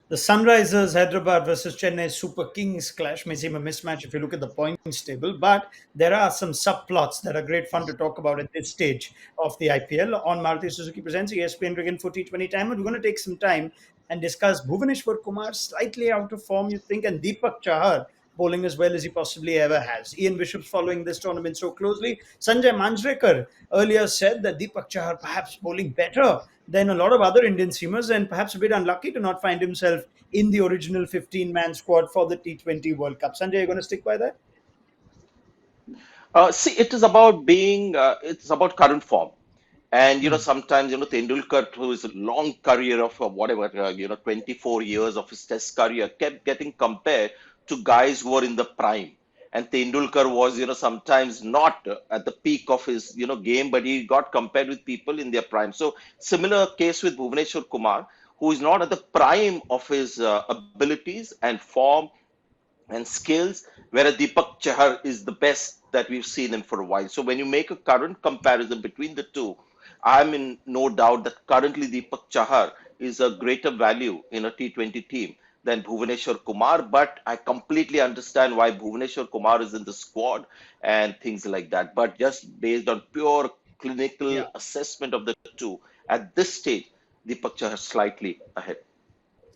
The Sunrisers Hyderabad versus Chennai Super Kings clash may seem a mismatch if you look at the points table, but there are some subplots that are great fun to talk about at this stage of the IPL. On Maruti Suzuki Presents ESPNcricinfo T20 Timer, we're going to take some time and discuss Bhuvneshwar Kumar slightly out of form, you think, and Deepak Chahar bowling as well as he possibly ever has. Ian Bishop's following this tournament so closely. Sanjay Manjrekar earlier said that Deepak Chahar perhaps bowling better than a lot of other Indian seamers and perhaps a bit unlucky to not find himself in the original 15-man squad for the T20 World Cup. Sanjay, you're going to stick by that? See, it's about current form. And, sometimes, Tendulkar, through his long career of 24 years of his test career, kept getting compared to guys who were in the prime. And Tendulkar was, sometimes not at the peak of his, game, but he got compared with people in their prime. So, similar case with Bhuvneshwar Kumar, who is not at the prime of his abilities and form and skills, whereas Deepak Chahar is the best that we've seen him for a while. So when you make a current comparison between the two, I'm in no doubt that currently Deepak Chahar is a greater value in a T20 team than Bhuvneshwar Kumar, but I completely understand why Bhuvneshwar Kumar is in the squad and things like that. But just based on pure clinical Yeah. assessment of the two, at this stage, Deepak Chahar slightly ahead.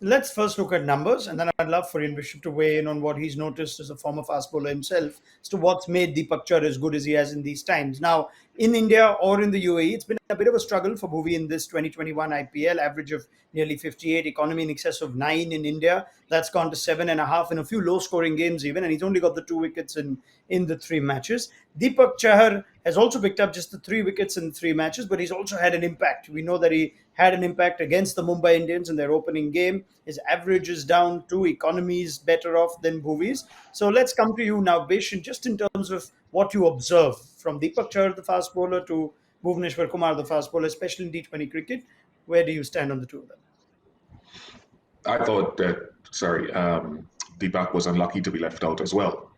Let's first look at numbers, and then I'd love for Ian Bishop to weigh in on what he's noticed as a former fast bowler himself as to what's made Deepak Chahar as good as he has in these times. Now, in India or in the UAE, it's been a bit of a struggle for Bhuvi in this 2021 IPL, average of nearly 58, economy in excess of 9 in India. That's gone to 7.5 in a few low scoring games, even, and he's only got the 2 wickets in the 3 matches. Deepak Chahar has also picked up just the 3 wickets in 3 matches, but he's also had an impact. We know that he had an impact against the Mumbai Indians in their opening game. His average is down to economies better off than Bhuvi's. So let's come to you now, Bish, and just in terms of what you observe from Deepak Chahar, the fast bowler, to Bhuvneshwar Kumar, the fast bowler, especially in T20 cricket, where do you stand on the two of them? I thought that, Deepak was unlucky to be left out as well.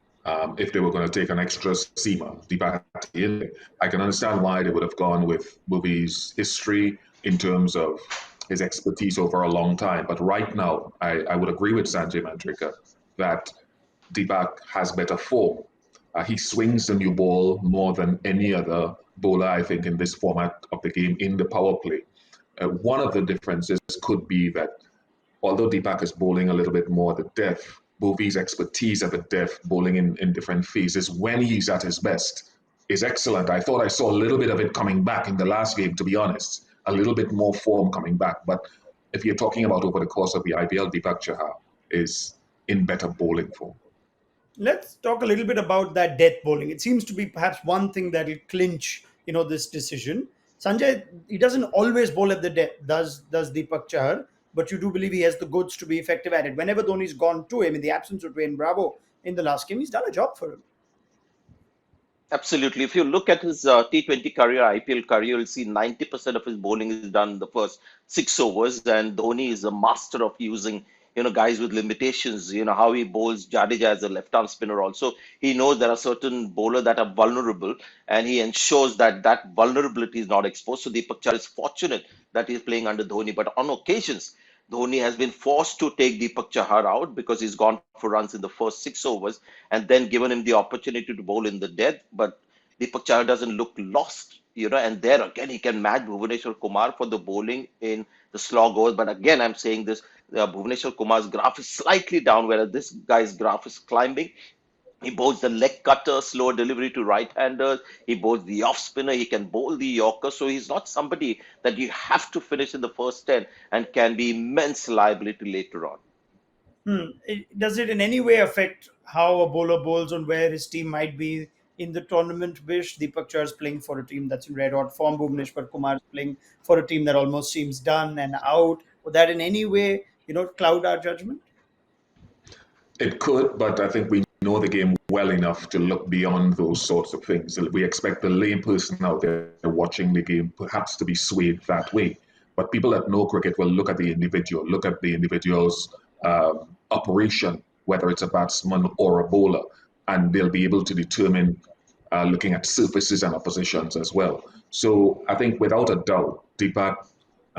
If they were going to take an extra seamer, Deepak had to be in there. I can understand why they would have gone with Bhuvi's history in terms of his expertise over a long time. But right now, I would agree with Sanjay Manjrekar that Deepak has better form. He swings the new ball more than any other bowler, I think, in this format of the game in the power play. One of the differences could be that although Deepak is bowling a little bit more at the depth, Bhuvi's expertise at the depth, bowling in different phases when he's at his best, is excellent. I thought I saw a little bit of it coming back in the last game, to be honest. A little bit more form coming back. But if you're talking about over the course of the IPL, Deepak Chahar is in better bowling form. Let's talk a little bit about that death bowling. It seems to be perhaps one thing that will clinch, this decision. Sanjay, he doesn't always bowl at the death, does Deepak Chahar, but you do believe he has the goods to be effective at it. Whenever Dhoni's gone to him in the absence of Dwayne Bravo in the last game, he's done a job for him. Absolutely. If you look at his T20 career, IPL career, you'll see 90% of his bowling is done in the first 6 overs. And Dhoni is a master of using, guys with limitations, how he bowls Jadeja as a left-arm spinner also. He knows there are certain bowlers that are vulnerable and he ensures that that vulnerability is not exposed. So Deepak Chahar is fortunate that he's playing under Dhoni. But on occasions, Dhoni has been forced to take Deepak Chahar out because he's gone for runs in the first 6 overs and then given him the opportunity to bowl in the death. But Deepak Chahar doesn't look lost, and there again he can match Bhuvneshwar Kumar for the bowling in the slog overs. But again, I'm saying this: Bhuvneshwar Kumar's graph is slightly down, whereas this guy's graph is climbing. He bowls the leg cutter, slower delivery to right-handers. He bowls the off spinner. He can bowl the Yorker. So he's not somebody that you have to finish in the first 10 and can be immense liability later on. Does it in any way affect how a bowler bowls on where his team might be in the tournament? Bish, Deepak Chahar is playing for a team that's in red hot form. Bhuvneshwar Kumar is playing for a team that almost seems done and out. Would that in any way, cloud our judgment? It could, but I think we know the game well enough to look beyond those sorts of things. We expect the lay person out there watching the game perhaps to be swayed that way. But people that know cricket will look at the individual, look at the individual's operation, whether it's a batsman or a bowler, and they'll be able to determine looking at surfaces and oppositions as well. So I think without a doubt, Deepak,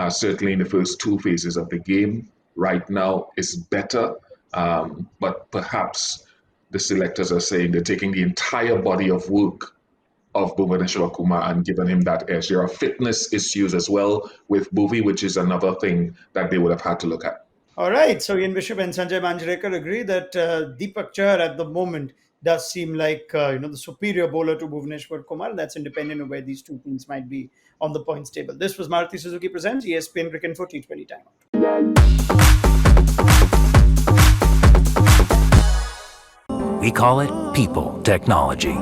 certainly in the first 2 phases of the game, right now is better, but perhaps the selectors are saying they're taking the entire body of work of Bhuvneshwar Kumar and giving him that edge. There are fitness issues as well with Bhuvi, which is another thing that they would have had to look at. All right. So Ian Bishop and Sanjay Manjrekar agree that Deepak Chahar at the moment does seem like the superior bowler to Bhuvneshwar Kumar. That's independent of where these two teams might be on the points table. This was Maruti Suzuki presents ESPNcricinfo T20 Timeout. We call it people technology.